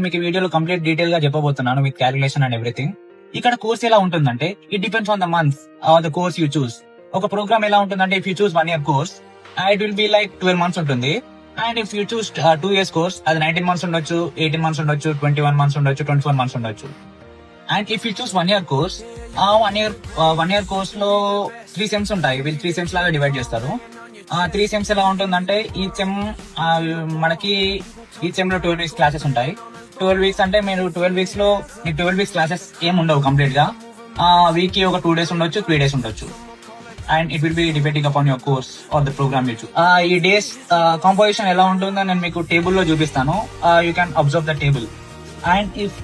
మీకు వీడియోలో complete detail గా చెప్పబోతున్నాను విత్ క్యాలిక్యులేషన్ అండ్ ఎవ్రీథింగ్. ఇక్కడ కోర్స్ ఎలా ఉంటుందంటే it depends on the months or the course you choose. ఒక ప్రోగ్రామ్ ఎలా ఉంటుందంటే if you choose 1 year course it will be like 12 months ఉంటుంది. And if you choose 2 years course అది 19 months ఉండొచ్చు, 18 months ఉండొచ్చు, 21 months ఉండొచ్చు, 24 months ఉండొచ్చు. And if you choose 1 year course, 1 year course లో 3 సెమ్స్ ఉంటాయి. వీళ్ళు 3 సెమ్స్ లాగా డివైడ్ చేస్తారు. 3 సెమ్స్ ఎలా ఉంటుందంటే ఈ సెమ్ మనకి ఈ సెమ్ లో 12 weeks క్లాసెస్ ఉంటాయి. 12 weeks అంటే మీరు 12 weeks లో మీకు 12 weeks క్లాసెస్ ఏం ఉండవు కంప్లీట్ గా. వీక్ కి ఒక 2 days ఉండొచ్చు, 3 days ఉండొచ్చు. And it will be depending upon your course or the program you choose. ఈ డేస్ కాంపోజిషన్ ఎలా ఉంటుందో నేను మీకు టేబుల్ లో చూపిస్తాను. You can observe the table. And if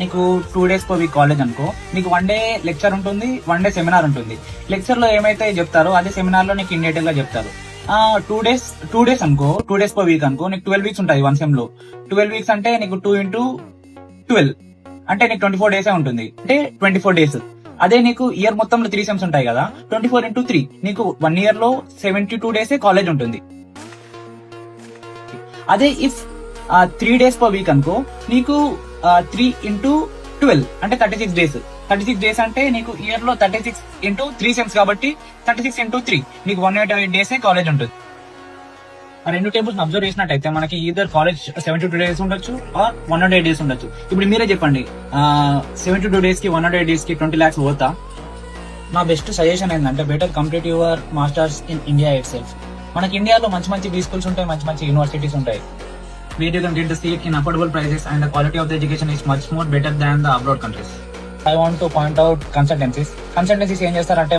నీకు 2 days per week కాలేజ్ అనుకో, నీకు 1 day లెక్చర్ ఉంటుంది, 1 day సెమినార్ ఉంటుంది. లెక్చర్ లో ఏమైతే చెప్తారో అదే సెమినార్ లో నీకు ఇన్ డీటెయిల్ గా చెప్తారు. 2 days అనుకో, 2 days per week అనుకో, నీకు 12 weeks ఉంటాయి 1 సెమ్ లో. 12 weeks అంటే నీకు 2 into 12 అంటే నీకు 24 days ఉంటుంది, అంటే 24 days. అదే నీకు ఇయర్ మొత్తంలో 3 సెమ్స్ ఉంటాయి కదా, 24 into 3 నీకు 1 year లో 72 days కాలేజ్ ఉంటుంది. అదే ఇఫ్ 3 days per week అనుకో, నీకు 3 into 12 అంటే 36 days. 36 days అంటే నీకు ఇయర్ లో 36 into 3 సెమ్స్ కాబట్టి 36 into 3 నీకు 108 days కాలేజ్ ఉంటుంది. ఆ రెండు టేబుల్స్ అబ్జర్వ్ చేసినట్టయితే మనకి ఈదర్ కాలేజ్ 72 days ఉండొచ్చు ఆర్ 108 days ఉండొచ్చు. ఇప్పుడు మీరే చెప్పండి, 72 days కి 108 days కి 20 lakhs పోతా? నా బెస్ట్ సజెషన్ ఏంటంటే better complete your masters in India it self. మనకి ఇండియాలో మంచి మంచి బీ స్కూల్స్ ఉంటాయి, మంచి మంచి యూనివర్సిటీస్ ఉంటాయి. where you can get the seat in affordable prices and the quality of the education is much more better than the abroad countries. I want to point out consultancies ఏం చేస్తారంటే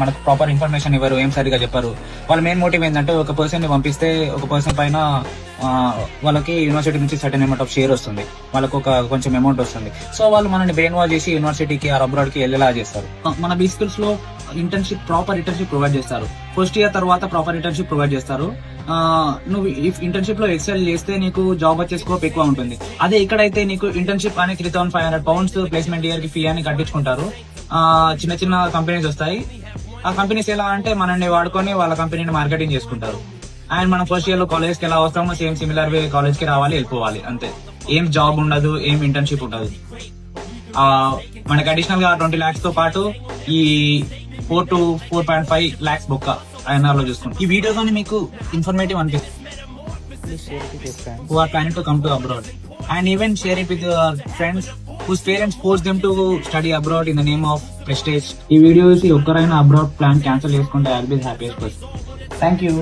మనకు proper information ఇవ్వరు, ఏం సరిగా చెప్పరు. వాళ్ళ main motive ఏంటంటే ఒక పర్సన్ ని పంపిస్తే ఒక పర్సన్ పైన వాళ్ళకి యూనివర్సిటీ నుంచి సర్టెన్ అమౌంట్ ఆఫ్ షేర్ వస్తుంది, వాళ్ళకు ఒక కొంచెం అమౌంట్ వస్తుంది. సో వాళ్ళు మనల్ని బ్రెయిన్ వాష్ చేసి యూనివర్సిటీకి ఆర్ అబ్రాడ్ కి వెళ్ళేలా చేస్తారు. మన బీ స్కూల్స్ లో ప్రాపర్ ఇంటర్న్షిప్ ప్రొవైడ్ చేస్తారు. ఫస్ట్ ఇయర్ తర్వాత ప్రాపర్ ఇంటర్న్షిప్ ప్రొవైడ్ చేస్తారు. నువ్వు ఇంటర్న్షిప్ లో ఎక్సెల్ చేస్తే నీకు జాబ్ వచ్చే స్కోప్ ఎక్కువ ఉంటుంది. అదే ఇక్కడైతే నీకు ఇంటర్న్షిప్ అని 3,500 pounds ప్లేస్మెంట్ ఇయర్ కి ఫీ అని కట్టించుకుంటారు. చిన్న చిన్న కంపెనీస్ వస్తాయి. ఆ కంపెనీస్ ఎలా అంటే మనల్ని వాడుకొని వాళ్ళ కంపెనీని మార్కెటింగ్ చేసుకుంటారు. అండ్ మనం ఫస్ట్ ఇయర్ లో కాలేజ్ కి ఎలా వస్తామో సేమ్ సిమిలర్ వే కాలేజ్ కి రావాలి, వెళ్ళిపోవాలి, అంతే. ఏం జాబ్ ఉండదు, ఏం ఇంటర్న్షిప్ ఉండదు. మనకి అడిషనల్ గా 20 lakhs తో పాటు ఈ 4 to 4.5 lakhs బొక్క ఐఎన్ఆర్ లో చూసుకుంటాం. ఈ వీడియోస్ అని మీకు ఇన్ఫర్మేటివ్ అనిపిస్తుంది who are planning to come to abroad, and even share it with your friends whose parents force them to study abroad in the name of prestige. ఈ videos ఒక్కరైనా abroad plan cancel చేసుకుంటే I'll be the happiest person. Thank you.